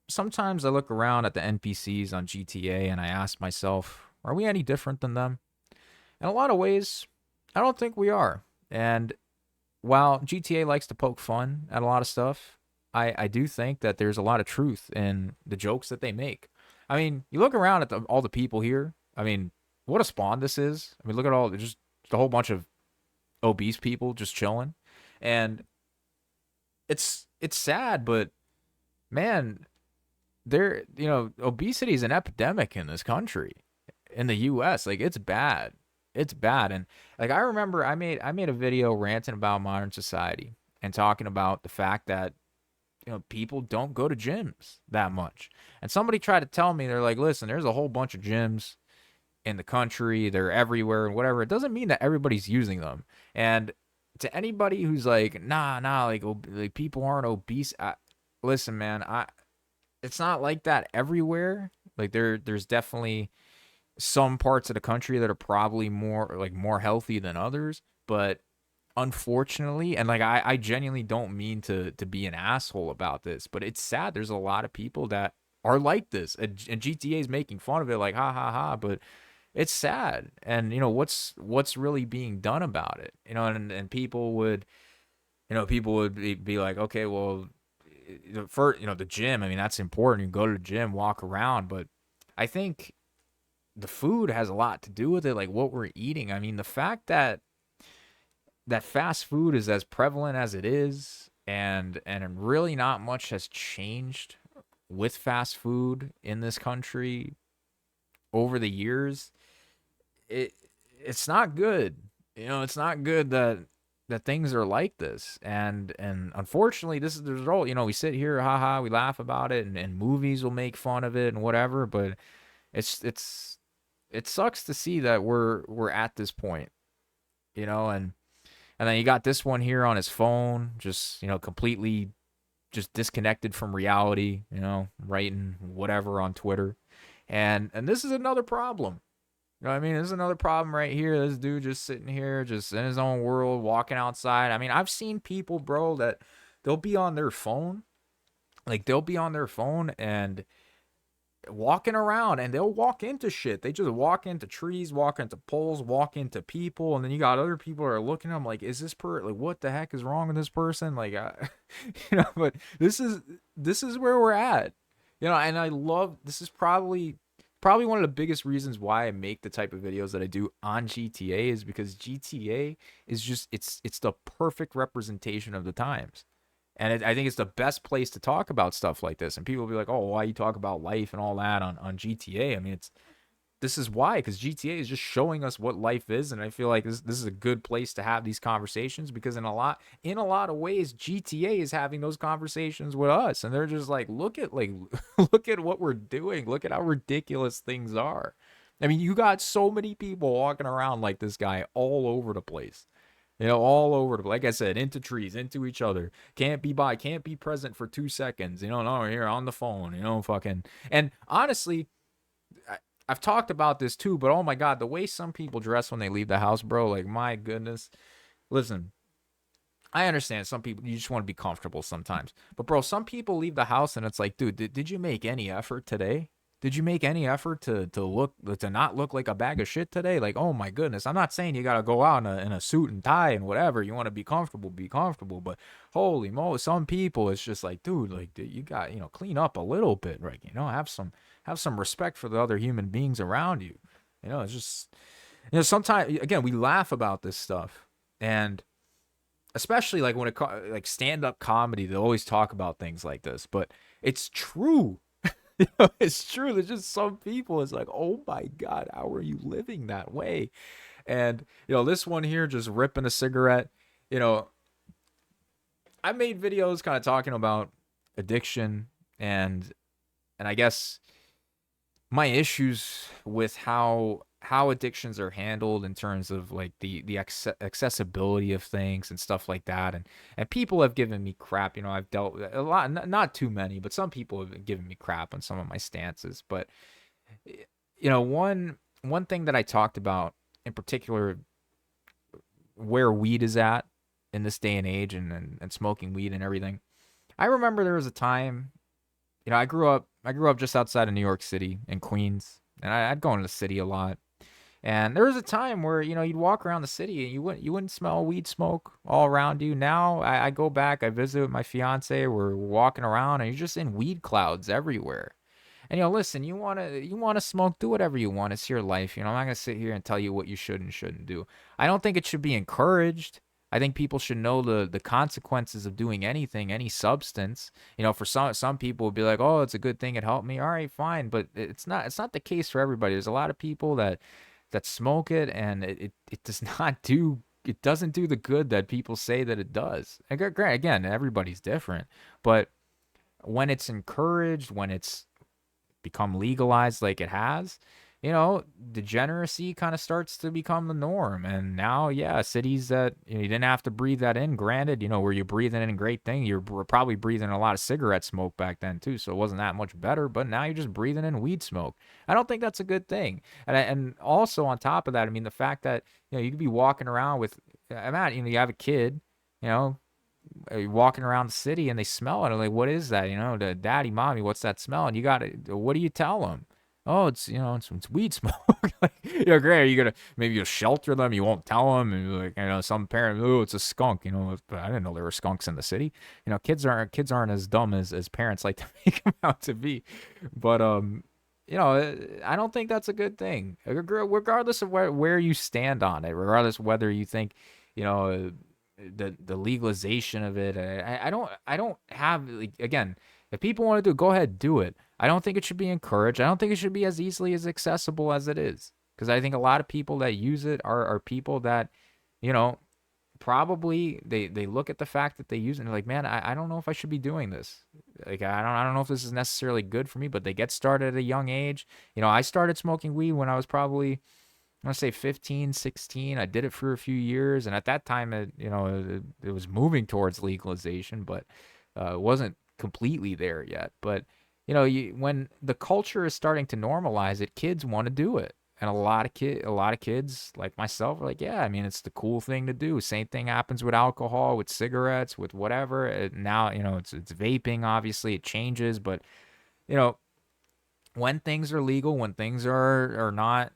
Sometimes I look around at the NPCs on GTA and I ask myself, are we any different than them? In a lot of ways, I don't think we are. And while GTA likes to poke fun at a lot of stuff, I do think that there's a lot of truth in the jokes that they make. I mean, you look around at all the people here. I mean, what a spawn this is. I mean, look at all just a whole bunch of obese people just chilling, and it's sad, but man, obesity is an epidemic in this country, in the U.S. Like it's bad, and like I remember I made a video ranting about modern society and talking about the fact that people don't go to gyms that much, and somebody tried to tell me, they're like, listen, there's a whole bunch of gyms in the country, they're everywhere and whatever. It doesn't mean that everybody's using them, and to anybody who's like, nah, like people aren't obese. Listen, man, it's not like that everywhere. Like there's definitely some parts of the country that are probably more healthy than others, but unfortunately, and like I genuinely don't mean to be an asshole about this, but it's sad. There's a lot of people that are like this, and GTA is making fun of it, like ha ha ha. But it's sad, and what's really being done about it, and people would be like, okay, well, for the gym. I mean, that's important. You go to the gym, walk around, but I think the food has a lot to do with it, like what we're eating. I mean, the fact that fast food is as prevalent as it is, and really not much has changed with fast food in this country over the years. It it's not good. It's not good that things are like this. And unfortunately, this is the result. We sit here, haha, we laugh about it, and movies will make fun of it and whatever, but it sucks to see that we're at this point, and then you got this one here on his phone, just completely just disconnected from reality, writing whatever on Twitter. And this is another problem. You know what I mean? This is another problem right here. This dude just sitting here, just in his own world, walking outside. I mean, I've seen people, bro, that they'll be on their phone. Like, they'll be on their phone and walking around, and they'll walk into shit. They just walk into trees, walk into poles, walk into people, and then you got other people that are looking at them like, is this like, what the heck is wrong with this person? Like, but this is where we're at. And I love, this is probably one of the biggest reasons why I make the type of videos that I do on GTA, is because GTA is just, it's the perfect representation of the times. And I think it's the best place to talk about stuff like this. And people will be like, "Oh, why you talk about life and all that on GTA?" I mean, this is why, because GTA is just showing us what life is, and I feel like this is a good place to have these conversations, because in a lot of ways, GTA is having those conversations with us, and they're just like, look at look at what we're doing, look at how ridiculous things are. I mean, you got so many people walking around like this guy all over the place. All over the, like I said, into trees, into each other. Can't be present for 2 seconds. No, here on the phone. Fucking. And honestly, I've talked about this too, but oh my god, the way some people dress when they leave the house, bro. Like, my goodness. Listen, I understand some people, you just want to be comfortable sometimes, but bro, some people leave the house and it's like, dude, did you make any effort today? Did you make any effort to not look like a bag of shit today? Like, oh my goodness, I'm not saying you gotta go out in a suit and tie and whatever. You want to be comfortable, but holy moly, some people, it's just like, dude, like, you got, clean up a little bit, right? Have some respect for the other human beings around you. It's just, sometimes, again, we laugh about this stuff, and especially like when like stand up comedy, they always talk about things like this, but it's true. It's true. There's just some people, it's like, oh my God, how are you living that way? And, this one here just ripping a cigarette. You know, I made videos kind of talking about addiction, and I guess my issues with how addictions are handled in terms of like the accessibility of things and stuff like that. And people have given me crap. I've dealt with a lot, not too many, but some people have given me crap on some of my stances. But one thing that I talked about in particular, where weed is at in this day and age, and smoking weed and everything. I remember there was a time I grew up just outside of New York City in Queens, and I'd go into the city a lot. And there was a time where you'd walk around the city and you wouldn't smell weed smoke all around you. Now I go back, I visit with my fiance, we're walking around, and you're just in weed clouds everywhere. And listen, you wanna smoke, do whatever you want. It's your life. I'm not gonna sit here and tell you what you should and shouldn't do. I don't think it should be encouraged. I think people should know the consequences of doing anything, any substance. For some people would be like, oh, it's a good thing, it helped me. All right, fine, but it's not the case for everybody. There's a lot of people that smoke it, and it does not do it doesn't do the good that people say that it does. Again, everybody's different, but when it's encouraged, when it's become legalized like it has, degeneracy kind of starts to become the norm. And now, yeah, cities that you didn't have to breathe that in, granted, where you're breathing in a great thing, you're probably breathing a lot of cigarette smoke back then too, so it wasn't that much better, but now you're just breathing in weed smoke. I don't think that's a good thing. And also on top of that, I mean, the fact that, you could be walking around with, I'm at, you have a kid, you know, walking around the city and they smell it. I'm like, what is that? The daddy, mommy, what's that smell? And what do you tell them? Oh, it's weed smoke. Like, great. Are you gonna maybe you'll shelter them? You won't tell them. And like, some parents, oh, it's a skunk. But I didn't know there were skunks in the city. Kids aren't as dumb as parents like to make them out to be. But I don't think that's a good thing, regardless of where you stand on it, regardless whether you think, you know, the legalization of it. I don't have, like, again, if people want to do it, go ahead, do it. I don't think it should be encouraged. I don't think it should be as easily as accessible as it is, because I think a lot of people that use it are people that, you know, probably they look at the fact that they use it and they're like, man, I don't know if I should be doing this. Like, I don't know if this is necessarily good for me, but they get started at a young age. I started smoking weed when I was probably, I want to say 15, 16. I did it for a few years, and at that time, it was moving towards legalization, but it wasn't completely there yet. But when the culture is starting to normalize it, kids want to do it, and a lot of kids like myself are like, yeah, I mean, it's the cool thing to do. Same thing happens with alcohol, with cigarettes, with whatever. Now, it's vaping. Obviously, it changes, but you know, when things are legal, when things are not,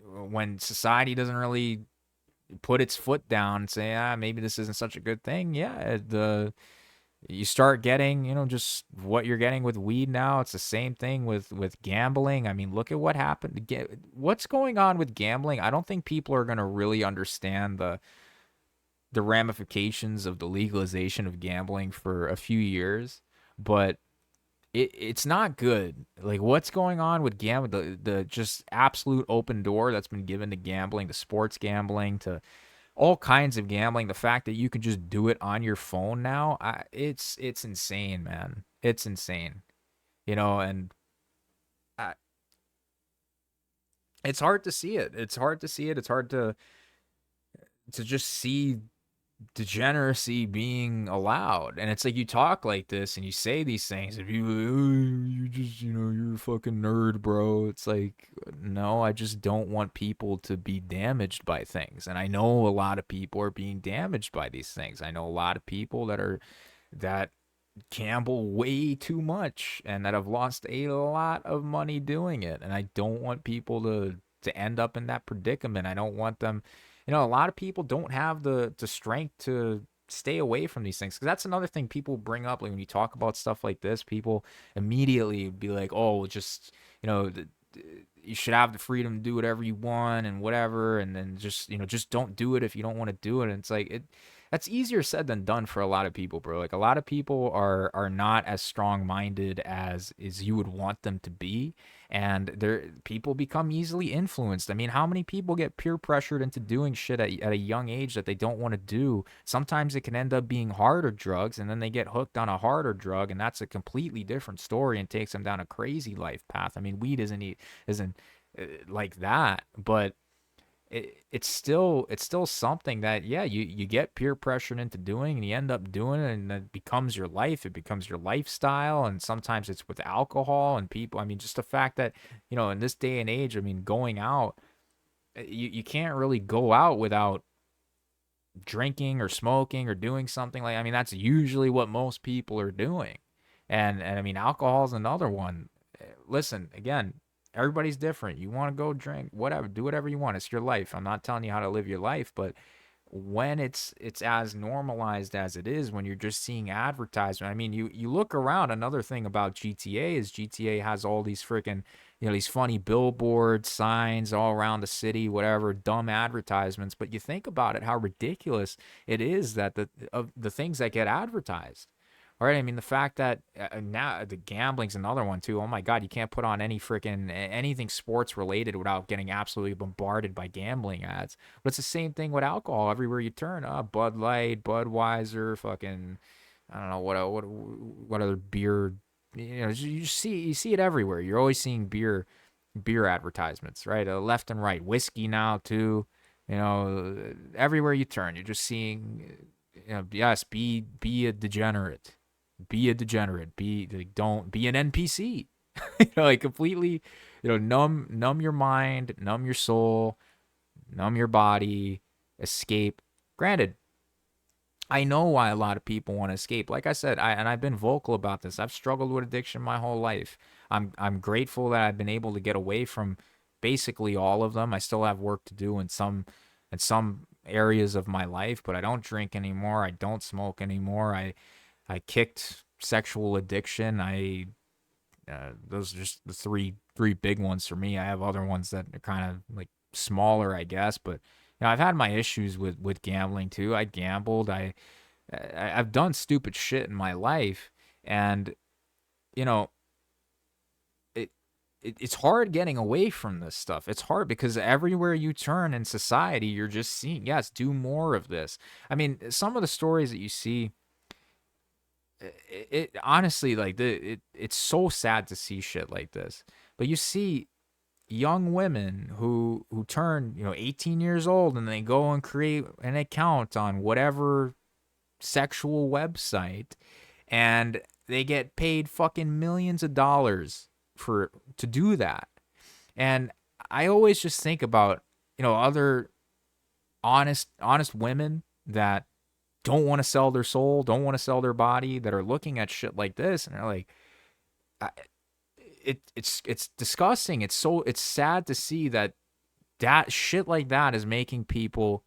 when society doesn't really put its foot down and say, maybe this isn't such a good thing, yeah, you start getting, just what you're getting with weed now. It's the same thing with gambling. I mean, look at what happened. What's going on with gambling? I don't think people are going to really understand the ramifications of the legalization of gambling for a few years, but it's not good. Like, what's going on with gambling, the just absolute open door that's been given to gambling, to sports gambling, to all kinds of gambling. The fact that you can just do it on your phone now, it's insane, man. It's insane. And I, it's hard to see it. It's hard to see it. It's hard to just see degeneracy being allowed. And it's like, you talk like this and you say these things, if you just, you're a fucking nerd, bro. It's like, no, I just don't want people to be damaged by things. And I know a lot of people are being damaged by these things. I know a lot of people that gamble way too much and that have lost a lot of money doing it. And I don't want people to end up in that predicament. I don't want them, a lot of people don't have the strength to stay away from these things, because that's another thing people bring up. Like, when you talk about stuff like this, people immediately be like, oh, just, you should have the freedom to do whatever you want and whatever, and then just don't do it if you don't want to do it. And it's like, that's easier said than done for a lot of people, bro. Like, a lot of people are not as strong-minded as you would want them to be, and people become easily influenced. I mean, how many people get peer pressured into doing shit at a young age that they don't want to do? Sometimes it can end up being harder drugs, and then they get hooked on a harder drug, and that's a completely different story and takes them down a crazy life path. I mean, weed isn't like that, but it's still something that, yeah, you get peer pressured into doing, and you end up doing it, and it becomes your life, it becomes your lifestyle. And sometimes it's with alcohol and people. I mean, just the fact that, in this day and age, I mean, going out, you can't really go out without drinking or smoking or doing something. Like, I mean, that's usually what most people are doing. And I mean, alcohol is another one. Listen, again, everybody's different. You want to go drink, whatever, do whatever you want. It's your life. I'm not telling you how to live your life, but when it's as normalized as it is, when you're just seeing advertisement. I mean, you look around. Another thing about GTA is GTA has all these freaking, these funny billboards, signs all around the city, whatever, dumb advertisements. But you think about it, how ridiculous it is that the things that get advertised. All right, I mean the fact that now the gambling's another one too. Oh my God, you can't put on any freaking anything sports related without getting absolutely bombarded by gambling ads. But it's the same thing with alcohol. Everywhere you turn, Bud Light, Budweiser, fucking, I don't know what other beer. You see it everywhere. You're always seeing beer advertisements, right? Left and right, whiskey now too. Everywhere you turn, you're just seeing. Yes, be a degenerate. Be a degenerate. Be like, don't be an NPC. Like completely, numb your mind, numb your soul, numb your body, escape. Granted, I know why a lot of people want to escape. Like I said, I've been vocal about this. I've struggled with addiction my whole life. I'm grateful that I've been able to get away from basically all of them. I still have work to do in some areas of my life, but I don't drink anymore. I don't smoke anymore. I kicked sexual addiction. Those are just the three big ones for me. I have other ones that are kind of like smaller, I guess, but I've had my issues with gambling too. I gambled. I've done stupid shit in my life, and you know it's hard getting away from this stuff. It's hard because everywhere you turn in society, you're just seeing, yes, do more of this. I mean, some of the stories that you see, it honestly, like it's so sad to see shit like this. But you see young women who turn 18 years old and they go and create an account on whatever sexual website, and they get paid fucking millions of dollars to do that. And I always just think about other honest women that don't want to sell their soul, don't want to sell their body, that are looking at shit like this and they're like, it's disgusting. It's sad to see that shit like that is making people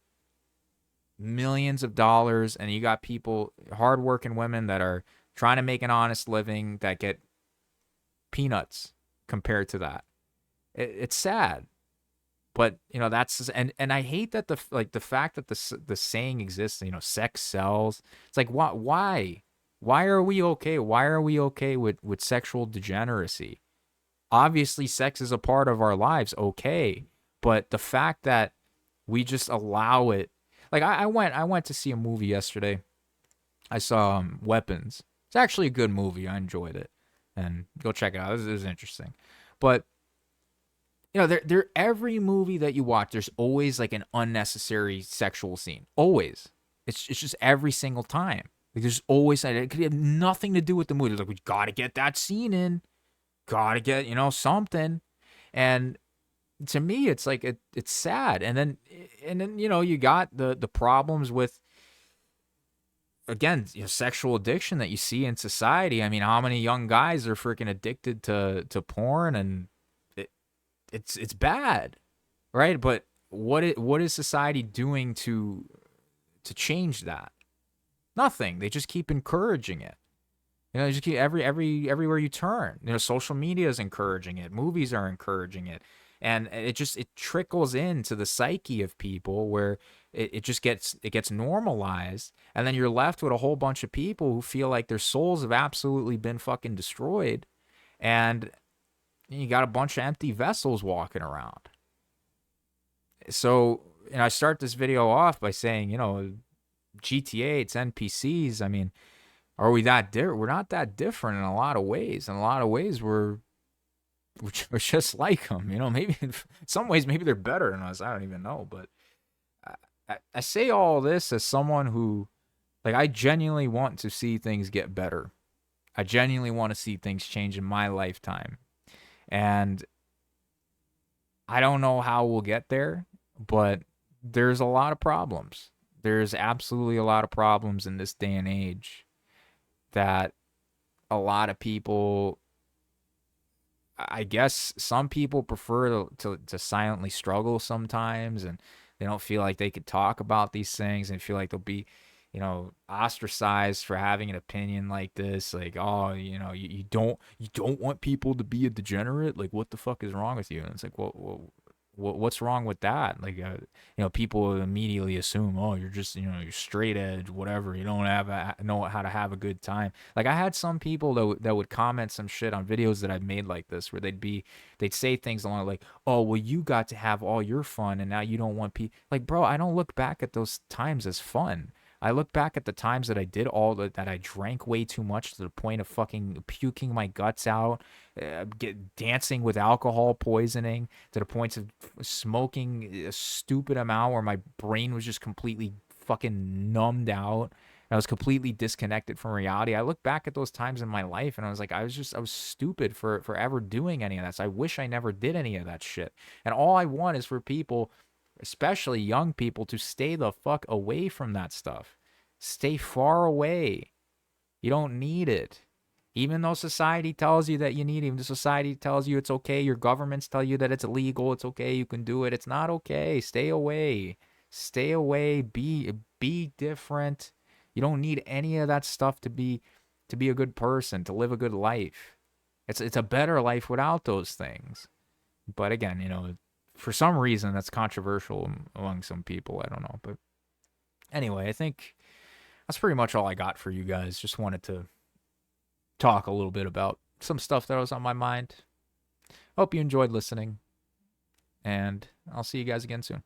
millions of dollars, and you got people, hardworking women that are trying to make an honest living, that get peanuts compared to that. It's sad, but that's, and I hate that the fact that the saying exists. Sex sells. It's like, why are we okay? Why are we okay with sexual degeneracy? Obviously, sex is a part of our lives, okay, but the fact that we just allow it. Like I went to see a movie yesterday. I saw Weapons. It's actually a good movie. I enjoyed it, and go check it out. It was interesting, but there every movie that you watch, there's always like an unnecessary sexual scene. Always. It's just every single time. Like there's always, it could have nothing to do with the movie. It's like, we gotta get that scene in. Gotta get something. And to me, it's like it's sad. And then you got the problems with, again, sexual addiction that you see in society. I mean, how many young guys are freaking addicted to porn, and it's bad, right? But what is society doing to change that? Nothing. They just keep encouraging it. Just keep everywhere you turn. Social media is encouraging it. Movies are encouraging it, and it trickles into the psyche of people where it just gets normalized, and then you're left with a whole bunch of people who feel like their souls have absolutely been fucking destroyed, and you got a bunch of empty vessels walking around. So, I start this video off by saying, GTA, it's NPCs. I mean, are we that different? We're not that different in a lot of ways. In a lot of ways, we're just like them. Maybe in some ways, maybe they're better than us. I don't even know. But I say all this as someone who, like, I genuinely want to see things get better. I genuinely want to see things change in my lifetime. And I don't know how we'll get there, but there's a lot of problems. There's absolutely a lot of problems in this day and age that a lot of people, I guess some people prefer to silently struggle sometimes, and they don't feel like they could talk about these things and feel like they'll be, ostracized for having an opinion like this. Like, oh, you don't want people to be a degenerate. Like, what the fuck is wrong with you? And it's like, what's wrong with that? Like, people immediately assume, oh, you're just, you're straight edge, whatever. You don't know how to have a good time. Like, I had some people that would comment some shit on videos that I've made like this, where they'd say things along like, oh, well, you got to have all your fun, and now you don't want people. Like, bro, I don't look back at those times as fun. I look back at the times that I did that I drank way too much to the point of fucking puking my guts out, dancing with alcohol poisoning, to the points of smoking a stupid amount where my brain was just completely fucking numbed out. I was completely disconnected from reality. I look back at those times in my life and I was like, I was stupid for ever doing any of that. So I wish I never did any of that shit. And all I want is for people, especially young people, to stay the fuck away from that stuff. Stay far away. You don't need it. Even though society tells you that you need it, even the society tells you it's okay, your governments tell you that it's illegal, it's okay, you can do it. It's not okay. Stay away. Stay away. Be different. You don't need any of that stuff to be a good person, to live a good life. It's a better life without those things. But again, for some reason that's controversial among some people. I don't know, but anyway, I think that's pretty much all I got for you guys. Just wanted to talk a little bit about some stuff that was on my mind. Hope you enjoyed listening, and I'll see you guys again soon.